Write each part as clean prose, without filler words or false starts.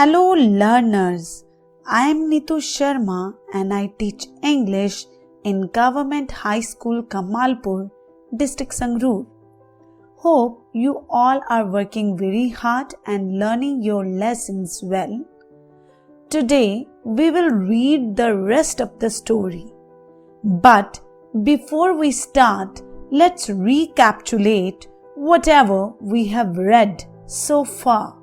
Hello learners, I am Nitu Sharma and I teach English in Government High School Kamalpur, District Sangrur. Hope you all are working very hard and learning your lessons well. Today we will read the rest of the story. But before we start, let's recapitulate whatever we have read so far.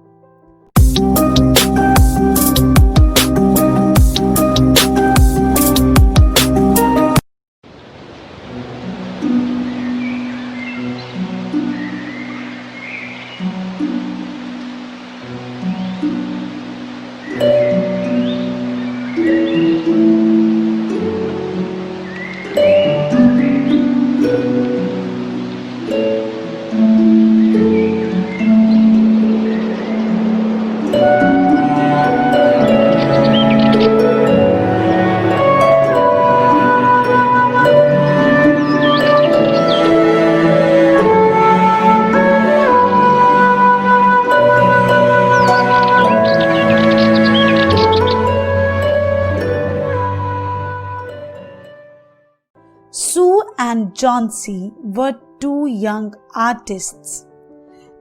Sue and Johnsy were two young artists.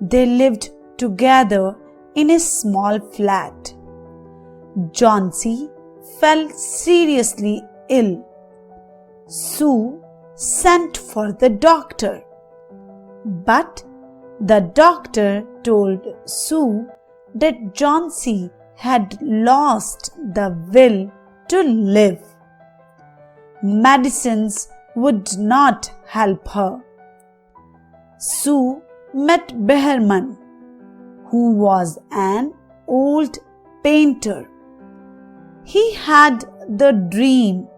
They lived together in a small flat. Johnsy fell seriously ill. Sue sent for the doctor. But the doctor told Sue that Johnsy had lost the will to live. Medicines would not help her. Sue met Behrman, who was an old painter. He had the dream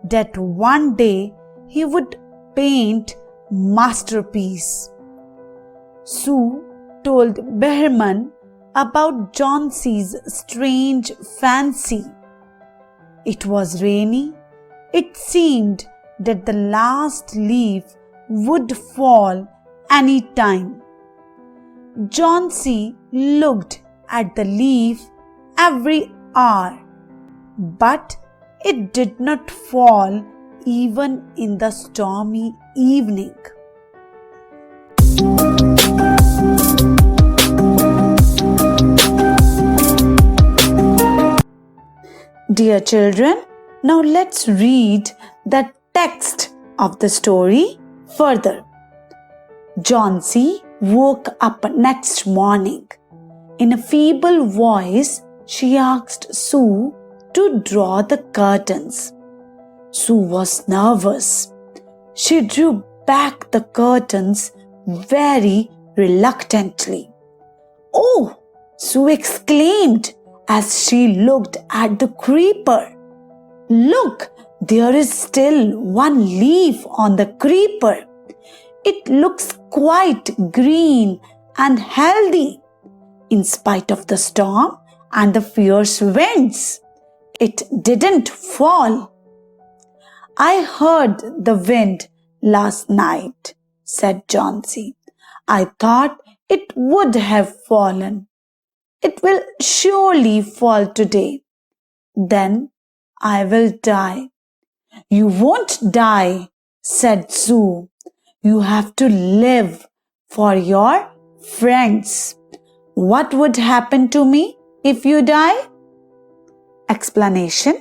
that one day he would paint masterpiece. Sue told Behrman about Johnsy's strange fancy. It was rainy. It seemed that the last leaf would fall any time. Johnsy looked at the leaf every hour, but it did not fall even in the stormy evening. Dear children, now let's read the text of the story further. Johnsy woke up next morning. In a feeble voice, she asked Sue to draw the curtains. Sue was nervous. She drew back the curtains very reluctantly. "Oh!" Sue exclaimed as she looked at the creeper. "Look! There is still one leaf on the creeper. It looks quite green and healthy. In spite of the storm and the fierce winds, it didn't fall." "I heard the wind last night," said Johnsy. "I thought it would have fallen. It will surely fall today. Then I will die." "You won't die," said Sue. "You have to live for your friends. What would happen to me if you die?" Explanation.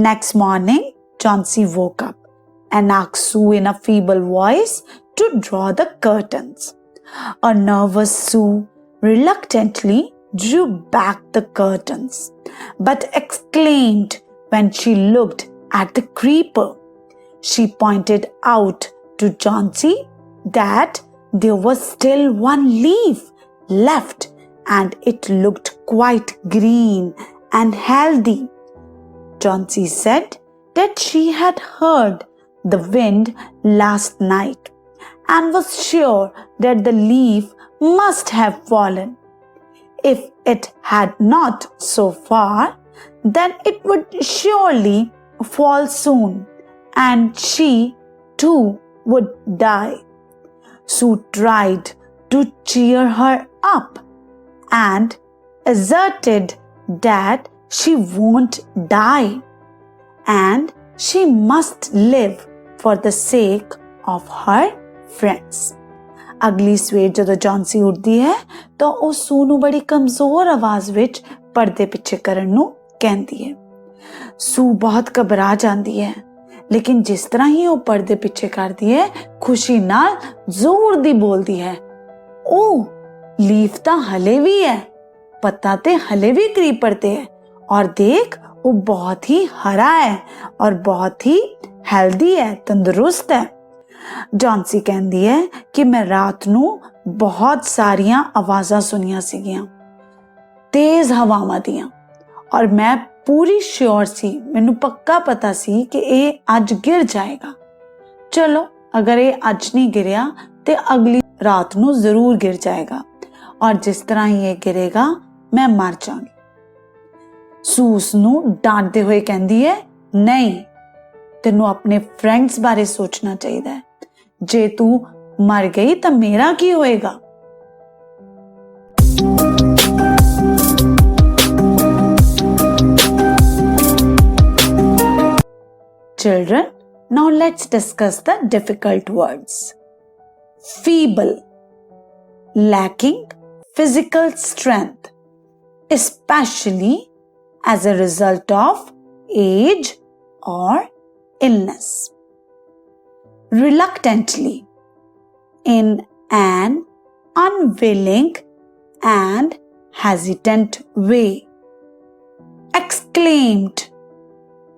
Next morning, Johnsy woke up and asked Sue in a feeble voice to draw the curtains. A nervous Sue reluctantly drew back the curtains, but exclaimed when she looked at the creeper. She pointed out to Johnsy that there was still one leaf left and it looked quite green and healthy. Johnsy said that she had heard the wind last night and was sure that the leaf must have fallen. If it had not so far, then it would surely fall soon, and she too would die. Sue tried to cheer her up and asserted that she won't die and she must live for the sake of her friends. ਅਗਲੀ ਸਵੇਰ ਜਦੋਂ ਜੌਨਸੀ ਉੱਠਦੀ ਹੈ ਤਾਂ ਉਹ ਸੂ ਨੂੰ ਬੜੀ ਕਮਜ਼ੋਰ ਆਵਾਜ਼ ਵਿੱਚ ਪਰਦੇ ਪਿੱਛੇ ਕਰਨ ਨੂੰ ਕਹਿੰਦੀ ਹੈ। ਸੂ ਬਹੁਤ ਘਬਰਾ ਜਾਂਦੀ ਹੈ, ਲੇਕਿਨ ਜਿਸ ਤਰ੍ਹਾਂ ਹੀ ਉਹ ਪਰਦੇ ਪਿੱਛੇ ਕਰਦੀ ਹੈ, ਖੁਸ਼ੀ ਨਾਲ ਜ਼ੋਰ ਦੀ ਬੋਲਦੀ ਹੈ, ਉਹ ਲੀਫ ਤਾਂ ਹਲੇ ਵੀ ਹੈ, पत्ता ते हले भी क्रीपर ते है और देख वो बहुत ही हरा है और बहुत ही हेल्दी है, तंदुरुस्त है। जॉन्सी कहती है कि मैं रात नू बहुत सारिया आवाज़ां सुनिया सीगियां, तेज हवावां दियां, और मैं पूरी श्योर सी, मैनू पक्का पता सी कि ये अज गिर जाएगा। चलो अगर ये अज नहीं गिरिया तो अगली रात नू जरूर गिर जाएगा और जिस तरह ही ये गिरेगा मैं मर जाऊंगी। सूस नू डांटते हुए कहती है, नहीं, तेनू अपने फ्रेंड्स बारे सोचना चाहिए, जे तू मर गई तो मेरा की होएगा। Children, now let's discuss the difficult words. Feeble, lacking physical strength, especially as a result of age or illness. Reluctantly, in an unwilling and hesitant way. Exclaimed,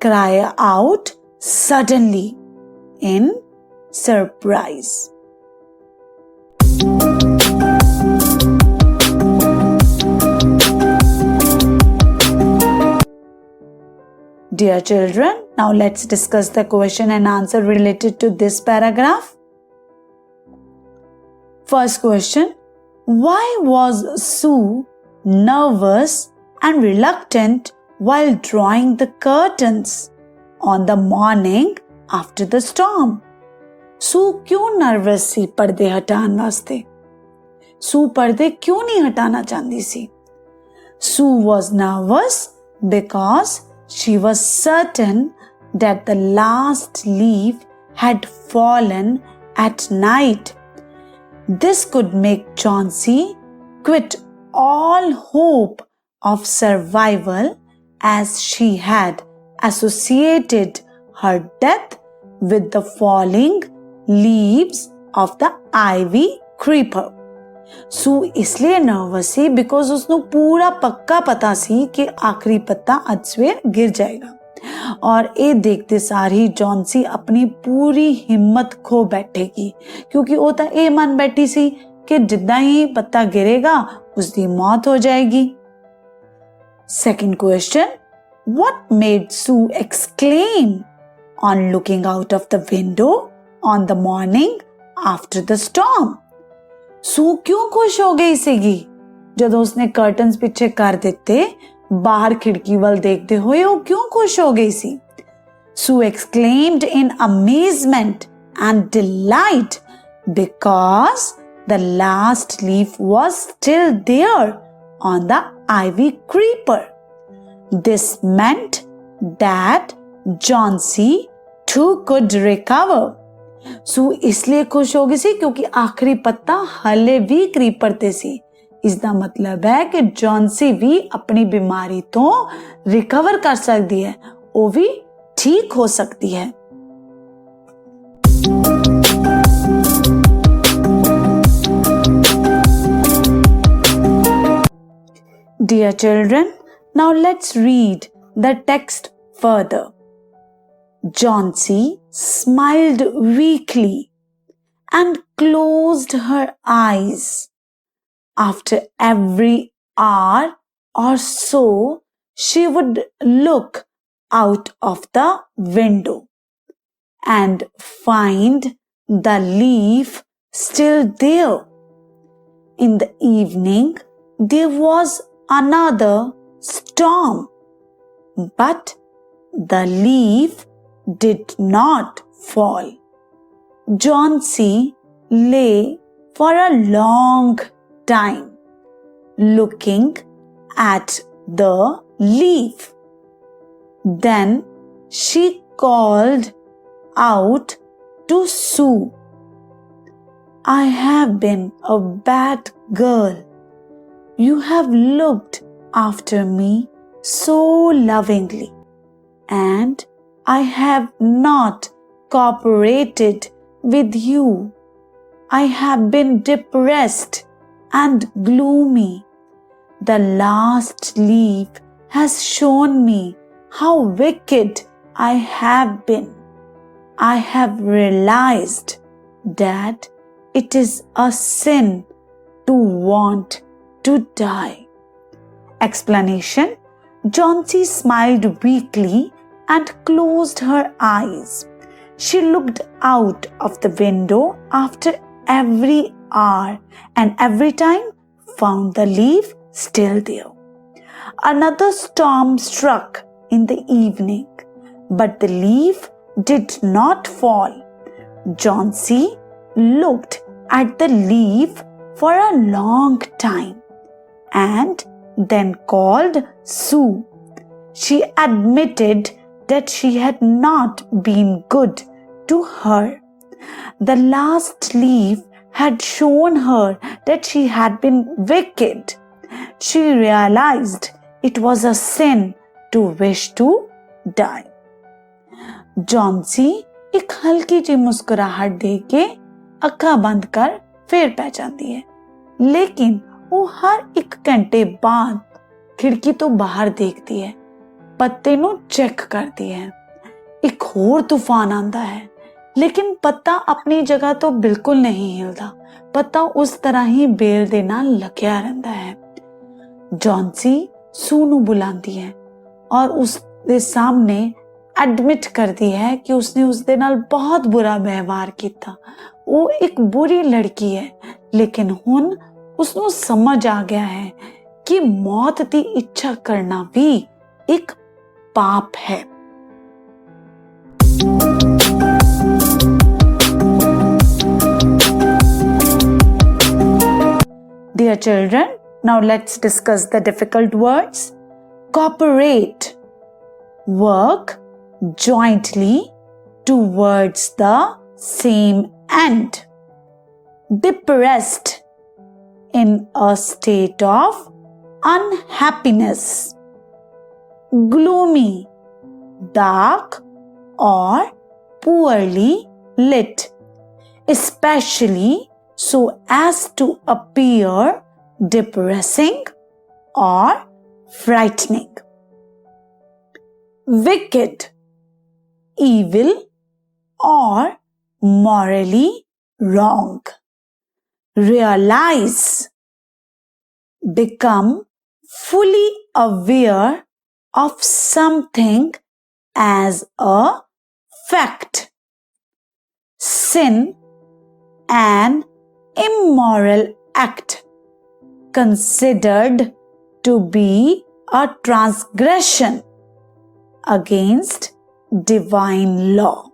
cry out suddenly in surprise. Dear children, now let's discuss the question and answer related to this paragraph. First question, why was Sue nervous and reluctant while drawing the curtains on the morning after the storm? Sue क्यों nervous सी पर्दे हटान वास्ते? Sue पर्दे क्यों नहीं हटाना चाहती सी? Sue was nervous because she was certain that the last leaf had fallen at night. This could make Chauncey quit all hope of survival, as she had associated her death with the falling leaves of the ivy creeper. सू इसलिए nervous C because उसको पूरा पक्का पता सी कि आखिरी पत्ता अज सवेर गिर जाएगा, और ये देखते सार ही जॉन्सी अपनी पूरी हिम्मत खो बैठेगी, क्योंकि वो तो ये मन बैठी सी कि जिद्दां ही पत्ता गिरेगा उसकी मौत हो जाएगी। Second question, what made Sue exclaim on looking out of the window on the morning after the storm? Sue क्यों खुश हो गई सीगी जदों उसने कर्टन्स पीछे कर दिते, बाहर खिड़की वाल देखते हुए वो क्यों खुश हो गई सी? सू exclaimed in amazement and delight because the last leaf was still there on the ivy creeper. This meant that Chauncey too could recover. सू इसलिए खुश हो गई सी क्योंकि आखिरी पत्ता हले भी क्रीपर ते सी। इसका मतलब है कि जॉन्सी भी अपनी बीमारी तो रिकवर कर सकती है, वो भी ठीक हो सकती है। Dear children, now let's read the text further. Chauncey smiled weakly and closed her eyes. After every hour or so, she would look out of the window and find the leaf still there. In the evening, there was another storm, but the leaf did not fall. Chauncey lay for a long time, looking at the leave. Then she called out to Sue, I have been a bad girl. You have looked after me so lovingly, and I have not cooperated with you. I have been depressed and gloomy. The last leaf has shown me how wicked I have been. I have realized that it is a sin to want to die. Explanation: Johnsy smiled weakly and closed her eyes. She looked out of the window after every hour and every time found the leaf still there. Another storm struck in the evening, but the leaf did not fall. Johnsy looked at the leaf for a long time and then called Sue. She admitted that she had not been good to her. The last leaf had shown her that she had been wicked. She realized it was a sin to wish to die. Johnsy एक हल्की सी मुस्कुराहट दे के अखा बंद कर फिर पै जाती है, लेकिन वो हर एक घंटे बाद खिड़की तो बाहर देखती है, पत्ते ਨੂੰ चेक करती है। एक होर तूफान आंदा है, लेकिन पत्ता अपनी जगह तो बिल्कुल नहीं हिलदा, पत्ता उस तरह ही बेल दे नाल लग्या रहंदा है। जॉन्सी सू ਨੂੰ बुलांदी है और उसके सामने एडमिट करती है कि उसने उसदे नाल बहुत बुरा व्यवहार किया। वो एक बुरी लड़की है, लेकिन हुण उसनों समझ आ गया है कि मौत की इच्छा करना भी एक पाप है। Dear children, now let's discuss the difficult words. Cooperate, work jointly towards the same end. Depressed, in a state of unhappiness. Gloomy, dark or poorly lit, especially so as to appear depressing or frightening. Wicked, evil or morally wrong. Realize, become fully aware of something as a fact. Sin, an immoral act considered to be a transgression against divine law.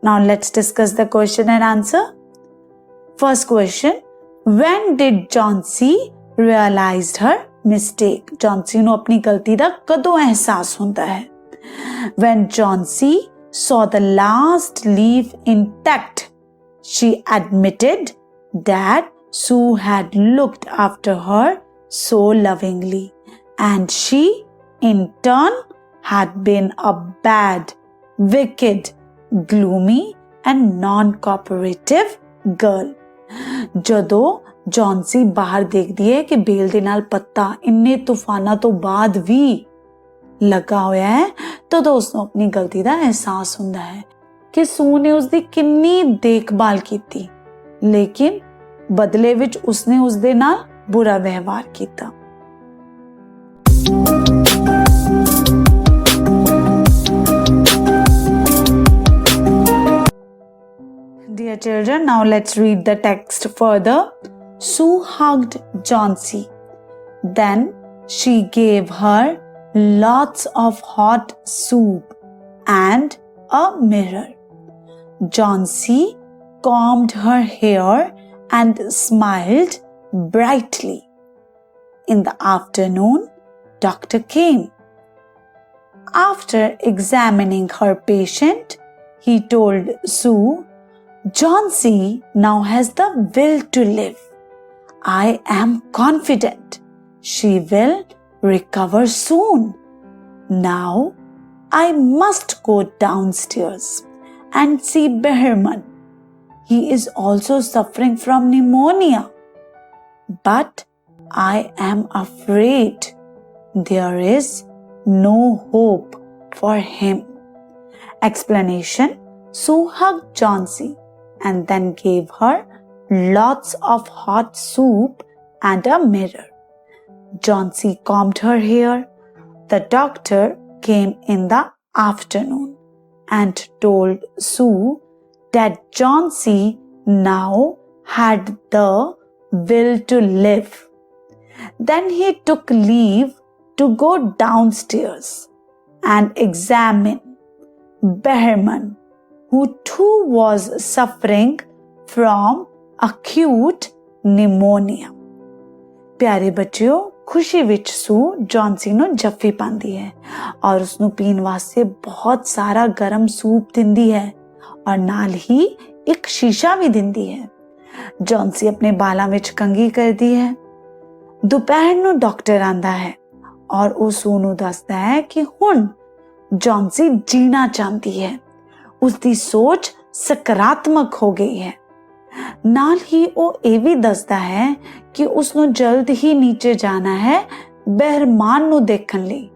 Now let's discuss the question and answer. First question, when did Johnsy realized her mistake? Johnsy ਨੂੰ ਆਪਣੀ ਗਲਤੀ ਦਾ ਕਦੋਂ ਅਹਿਸਾਸ ਹੁੰਦਾ ਹੈ? When Johnsy saw the last leaf intact, she admitted that Sue had looked after her so lovingly, and she in turn had been a bad, wicked, gloomy and non-cooperative girl. ਜਦੋਂ ਜੌਨਸੀ ਬਾਹਰ ਦੇਖਦੀ ਹੈ ਕਿ ਬੇਲ ਦੇ ਨਾਲ ਪੱਤਾ ਇੰਨੇ ਤੂਫਾਨਾਂ ਤੋਂ ਬਾਅਦ ਵੀ ਲੱਗਾ ਹੋਇਆ ਹੈ, ਤਦੋਂ ਉਸਨੂੰ ਆਪਣੀ ਗਲਤੀ ਦਾ ਅਹਿਸਾਸ ਹੁੰਦਾ ਹੈ ਕਿ ਸੂ ਨੇ ਉਸਦੀ ਕਿੰਨੀ ਦੇਖਭਾਲ ਕੀਤੀ, ਲੇਕਿਨ ਬਦਲੇ ਵਿੱਚ ਉਸਨੇ ਉਸਦੇ ਨਾਲ ਬੁਰਾ ਵਿਵਹਾਰ ਕੀਤਾ। Dear children, now let's read the text further. Sue hugged Johnsy. Then she gave her lots of hot soup and a mirror. Johnsy combed her hair and smiled brightly. In the afternoon, doctor came. After examining her patient, he told Sue, Johnsy now has the will to live. I am confident she will recover soon. Now I must go downstairs and see Behrman. He is also suffering from pneumonia. But I am afraid there is no hope for him. Explanation: Sue hugged Johnsy and then gave her lots of hot soup and a mirror. Johnsy combed her hair. The doctor came in the afternoon and told Sue that Johnsy now had the will to live. Then he took leave to go downstairs and examine Behrman, who too was suffering from acute pneumonia. प्यारे बच्चों, खुशी विच सू Johnsy नु जफ्फी पांदी है और उसनु पीन वास्ते बहुत सारा गरम सूप दिंदी है और नाल ही एक शीशा भी दिंदी है। जॉन्सी अपने बालां विच कंघी करदी है। दोपहर नु डॉक्टर आंदा है और ਉਹ ਸੂ ਨੂੰ ਦੱਸਦਾ ਹੈ ਕਿ ਹੁਣ ਜੌਨਸੀ ਜੀਣਾ ਚਾਹੁੰਦੀ ਹੈ। ਉਸਦੀ ਸੋਚ ਸਕਾਰਾਤਮਕ ਹੋ ਗਈ ਹੈ। ਨਾਲ ਹੀ ਉਹ ਇਹ ਵੀ ਦੱਸਦਾ ਹੈ ਕਿ ਉਸ ਨੂੰ ਜਲਦ ਹੀ ਨੀਚੇ ਜਾਣਾ ਹੈ ਬਹਿਰਮਾਨ ਨੂੰ ਦੇਖਣ ਲਈ,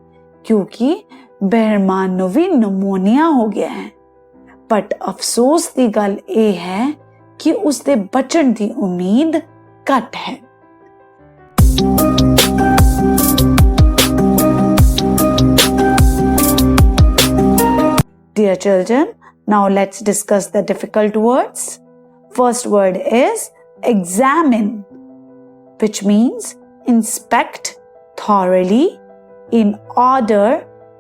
ਕਿਉਂਕਿ ਬਹਿਰਮਾਨ ਨੂੰ ਵੀ ਨਿਮੋਨੀਆ ਹੋ ਗਿਆ ਹੈ। ਬਟ ਅਫਸੋਸ ਦੀ ਗੱਲ ਇਹ ਹੈ ਕਿ ਉਸ ਦੇ ਬਚਣ ਦੀ ਉਮੀਦ ਘੱਟ ਹੈ। Dear children, now let's discuss the difficult words. First word is examine, which means inspect thoroughly in order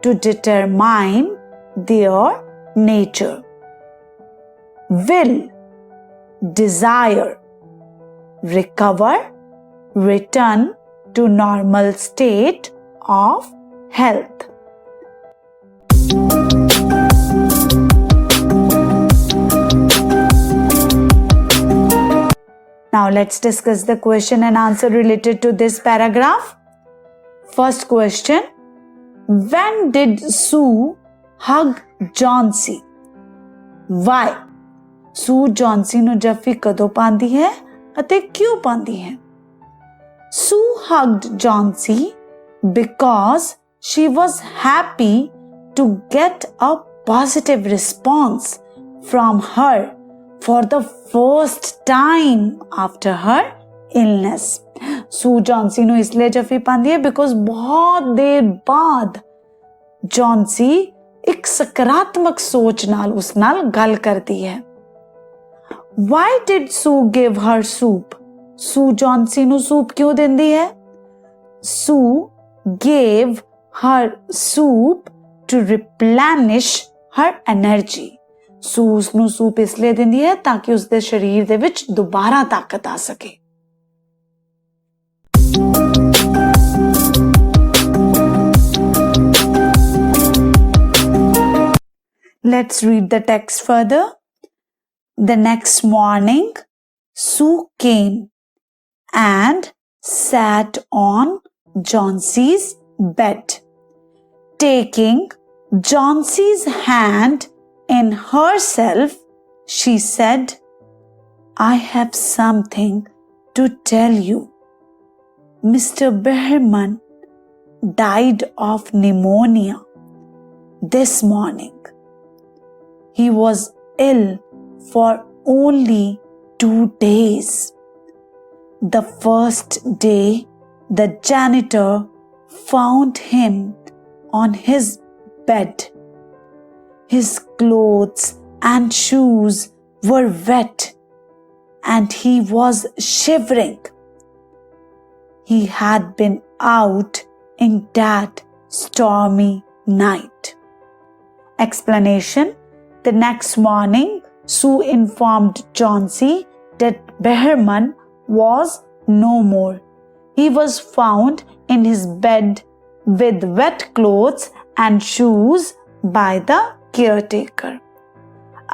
to determine their nature. Will, desire, recover, return to normal state of health. Now let's discuss the question and answer related to this paragraph. First question: when did Sue hug Johnsy? Why? Sue Johnsy ਨੂੰ ਜੱਫੀ ਕਦੋਂ ਪਾਉਂਦੀ ਹੈ ਅਤੇ ਕਿਉਂ ਪਾਉਂਦੀ ਹੈ? Sue hugged Johnsy because she was happy to get a positive response from her for the first time after her illness. Sue Johnsy ਨੂੰ ਇਸ ਲਈ ਜੱਫੀ ਪਾਉਂਦੀ ਹੈ because ਬਹੁਤ ਦੇਰ ਬਾਅਦ Johnsy ਇੱਕ ਸਕਾਰਾਤਮਕ ਸੋਚ ਨਾਲ ਉਸ ਨਾਲ ਗੱਲ ਕਰਦੀ ਹੈ। Why did Sue give her soup? Sue Johnsy ਨੂੰ soup ਕਿਉਂ ਦਿੰਦੀ ਹੈ? Sue gave her soup to replenish her energy. Sue ਉਸਨੂੰ soup ਇਸ ਲਈ ਦਿੰਦੀ ਹੈ ਤਾਂ ਕਿ ਉਸਦੇ ਸਰੀਰ ਦੇ ਵਿੱਚ ਦੁਬਾਰਾ ਤਾਕਤ ਆ ਸਕੇ। Let's read the text further. The next morning, Sue came and sat on Johnsy's bed. Taking Johnsy's hand in herself, she said, I have something to tell you. Mr. Behrman died of pneumonia this morning. He was ill for only 2 days. The first day, the janitor found him on his bed. His clothes and shoes were wet and he was shivering. He had been out in that stormy night. Explanation: the next morning, Sue informed Chauncey that Behrman was no more. He was found in his bed with wet clothes and shoes by the caretaker.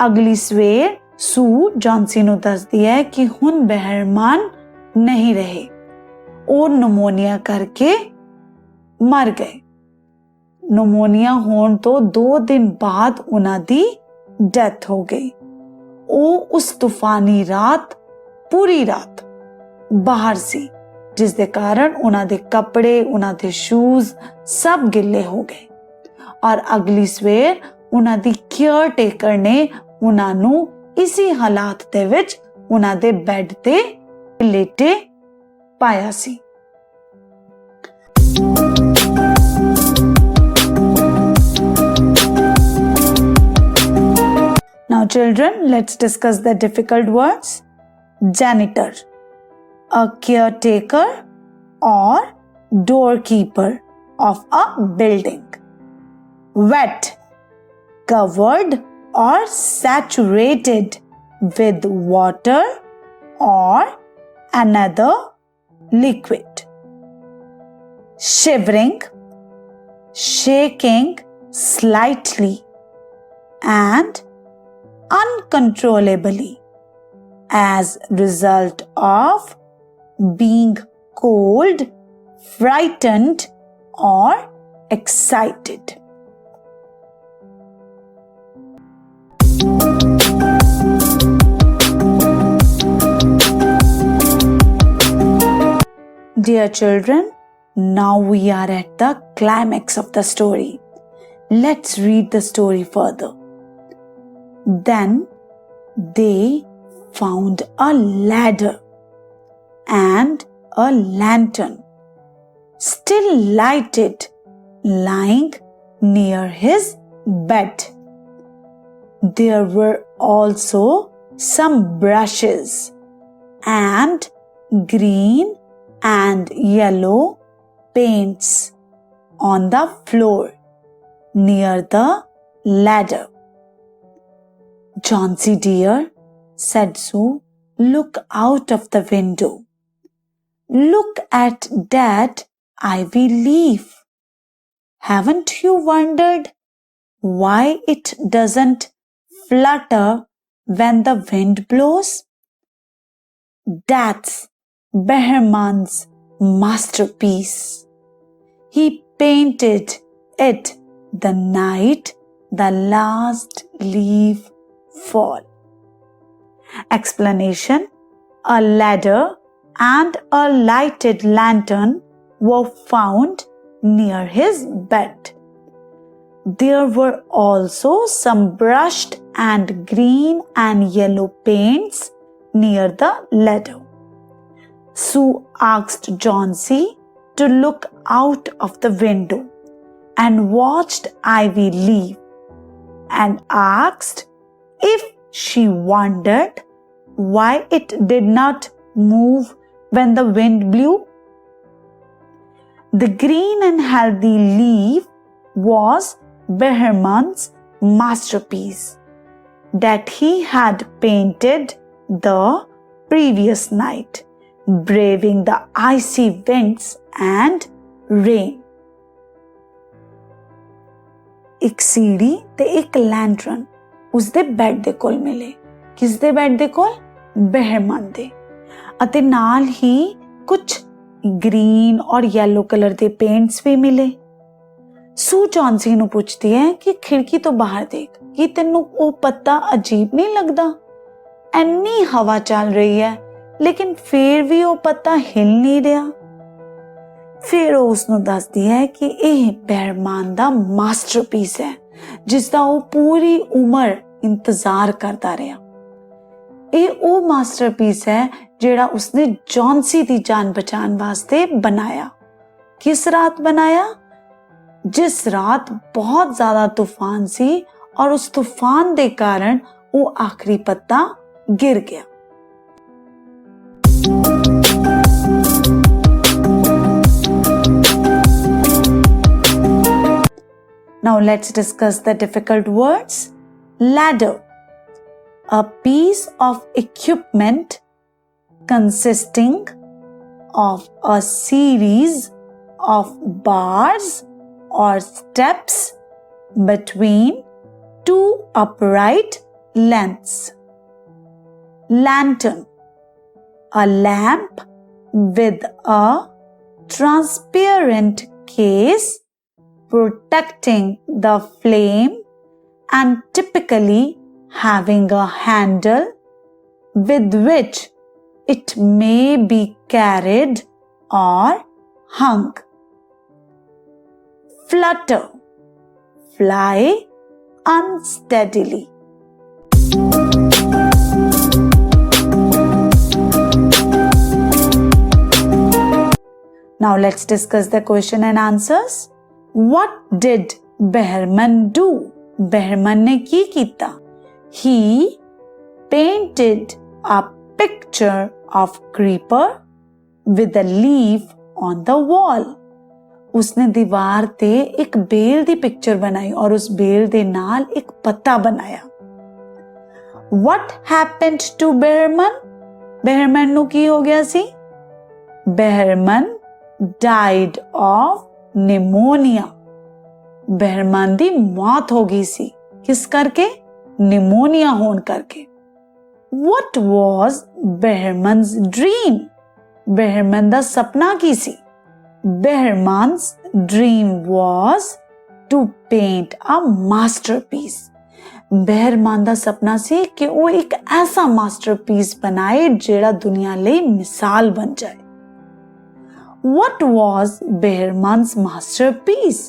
ਅਗਲੀ ਸਵੇਰ ਸੂ ਜੌਨਸੀ ਨੂੰ ਦੱਸਦੀ ਹੈ ਕਿ ਹੁਣ ਬਹਿਰਮਾਨ ਨਹੀਂ ਰਹੇ, ਉਹ ਨਮੋਨੀਆ ਕਰਕੇ ਮਰ ਗਏ। ਨਮੋਨੀਆ ਹੋਣ ਤੋਂ 2 ਦਿਨ ਬਾਅਦ ਉਹਨਾਂ ਦੀ ਡੈਥ ਹੋ ਗਈ। ਉਹ ਉਸ ਤੂਫਾਨੀ ਰਾਤ ਪੂਰੀ ਰਾਤ ਬਾਹਰ ਸੀ, ਜਿਸ ਦੇ ਕਾਰਨ ਉਹਨਾਂ ਦੇ ਕੱਪੜੇ, ਉਹਨਾਂ ਦੇ ਸ਼ੂਜ਼ ਸਭ ਗਿੱਲੇ ਹੋ ਗਏ। ਔਰ ਅਗਲੀ ਸਵੇਰ ਉਹਨਾਂ ਦੀ ਕੇਅਰ ਟੇਕਰ ਨੇ ਉਹਨਾਂ ਨੂੰ ਇਸੇ ਹਾਲਾਤ ਦੇ ਵਿੱਚ ਉਹਨਾਂ ਦੇ ਬੈੱਡ ਤੇ ਲੇਟੇ ਪਾਇਆ ਸੀ। Now children, let's discuss the difficult words. Janitor, a caretaker or doorkeeper of a building. Wet, covered or saturated with water or another liquid. Shivering, shaking slightly and uncontrollably as result of being cold, frightened or excited. Dear children, now we are at the climax of the story. Let's read the story further. Then they found a ladder and a lantern, still lighted, lying near his bed. There were also some brushes and green and yellow paints on the floor near the ladder. Chauncey dear, said Sue, look out of the window. Look at that ivy leaf. Haven't you wondered why it doesn't flutter when the wind blows? That's Behrman's masterpiece. He painted it the night the last leaf fall. Explanation: a ladder and a lighted lantern were found near his bed. There were also some brushed and green and yellow paints near the ladder. Sue asked Chauncey to look out of the window and watched ivy leaf, and asked if she wondered why it did not move when the wind blew. The green and healthy leaf was Behrman's masterpiece that he had painted the previous night, braving the icy winds and rain. ਇੱਕ ਸੀੜੀ ਤੇ ਇੱਕ ਲੈਂਟਰਨ ਉਸਦੇ bed ਦੇ ਕੋਲ ਮਿਲੇ। ਕਿਸ ਦੇ bed ਦੇ ਕੋਲ? ਬਹਿਰਮਨ ਦੇ। ਅਤੇ ਨਾਲ ਹੀ ਕੁਝ ਗ੍ਰੀਨ ਔਰ ਯੈਲੋ ਕਲਰ ਦੇ ਪੇਂਟਸ ਵੀ ਮਿਲੇ। ਸੂ ਚੌਂਸੀ ਨੂੰ ਪੁੱਛਦੀ ਹੈ ਕਿ ਖਿੜਕੀ ਤੋਂ ਬਾਹਰ ਦੇਖ, ਕੀ ਤੈਨੂੰ ਉਹ ਪੱਤਾ ਅਜੀਬ ਨਹੀਂ ਲੱਗਦਾ? ਐਨੀ ਹਵਾ ਚੱਲ ਰਹੀ ਹੈ ਲੇਕਿਨ ਫੇਰ ਵੀ ਉਹ ਪੱਤਾ ਹਿਲ ਨਹੀਂ ਰਿਹਾ। ਫਿਰ ਉਹ ਉਸਨੂੰ ਦੱਸਦੀ ਹੈ ਕਿ ਇਹ ਬਹਿਰਮਾਨ ਦਾ ਮਾਸਟਰਪੀਸ ਹੈ, ਜਿਸ ਦਾ ਉਹ ਪੂਰੀ ਉਮਰ ਇੰਤਜ਼ਾਰ ਕਰਦਾ ਰਿਹਾ। ਇਹ ਉਹ ਮਾਸਟਰਪੀਸ ਹੈ ਜਿਹੜਾ ਉਸਨੇ ਜੌਨਸੀ ਦੀ ਜਾਨ ਬਚਾਉਣ ਵਾਸਤੇ ਬਣਾਇਆ। ਕਿਸ ਰਾਤ ਬਣਾਇਆ? ਜਿਸ ਰਾਤ ਬਹੁਤ ਜ਼ਿਆਦਾ ਤੂਫਾਨ ਸੀ ਔਰ ਉਸ ਤੂਫਾਨ ਦੇ ਕਾਰਨ ਉਹ ਆਖਰੀ ਪੱਤਾ ਗਿਰ ਗਿਆ। Now let's discuss the difficult words. Ladder, a piece of equipment consisting of a series of bars or steps between two upright lengths. Lantern, a lamp with a transparent case protecting the flame and typically having a handle with which it may be carried or hung. Flutter, fly unsteadily. Now let's discuss the question and answers. What did Behrman do? Behrman ने की कीता? He painted a picture of creeper with a leaf on the wall. उसने दीवार ते एक bell दी picture बनाई और उस बेल दे नाल एक पत्ता बनाया. What happened to Behrman? Behrman ਨੂੰ ਕੀ ਹੋ ਗਿਆ ਸੀ? Behrman died of pneumonia. Behrman ਦੀ ਮੌਤ ਹੋ ਗਈ ਸੀ. ਕਿਸ ਕਰਕੇ? ਨਿਮੋਨੀਆ ਹੋਣ ਕਰਕੇ. What was Behrman's dream? Behrman ਦਾ ਸੁਪਨਾ ਕੀ ਸੀ? Behrman's dream was to paint a masterpiece. Behrman ਦਾ ਸੁਪਨਾ ਸੀ ਕਿ ਉਹ ਇੱਕ ਐਸਾ ਮਾਸਟਰਪੀਸ ਬਣਾਏ ਜਿਹੜਾ ਦੁਨੀਆ ਲਈ ਮਿਸਾਲ ਬਣ ਜਾਏ. What was Behrman's masterpiece?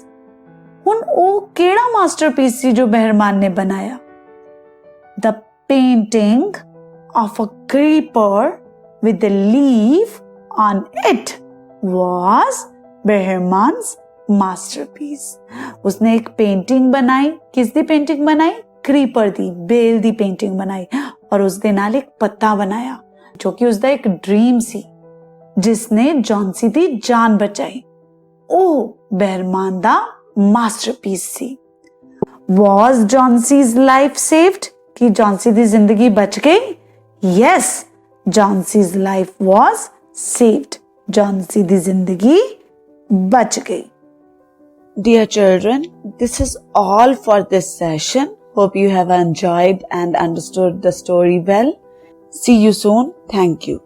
ਹੁਣ ਉਹ ਕਿਹੜਾ ਮਾਸਟਰਪੀਸ ਸੀ ਜੋ ਬਹਿਰਮਾਨ ਨੇ ਬਣਾਇਆ? The painting of a creeper with a leaf on it was Behrman's masterpiece. उसने एक पेंटिंग बनाई. किस दी पेंटिंग बनाई? क्रीपर दी, बेल दी पेंटिंग बनाई और उस दे नाल एक पत्ता बनाया जो कि उसदा एक ड्रीम सी जिसने जॉन्सी दी जान बचाई. ਉਹ ਬਹਿਰਮਾਨ ਦਾ ਮਾਸਟਰਪੀਸ ਸੀ. Was Johnson's life saved? कि जॉन्सी दी जिंदगी बच गई? Yes, Johnson's life was saved. Johnsy दी जिंदगी बच गई. Dear children, this is all for this session. Hope you have enjoyed and understood the story well. See you soon. Thank you.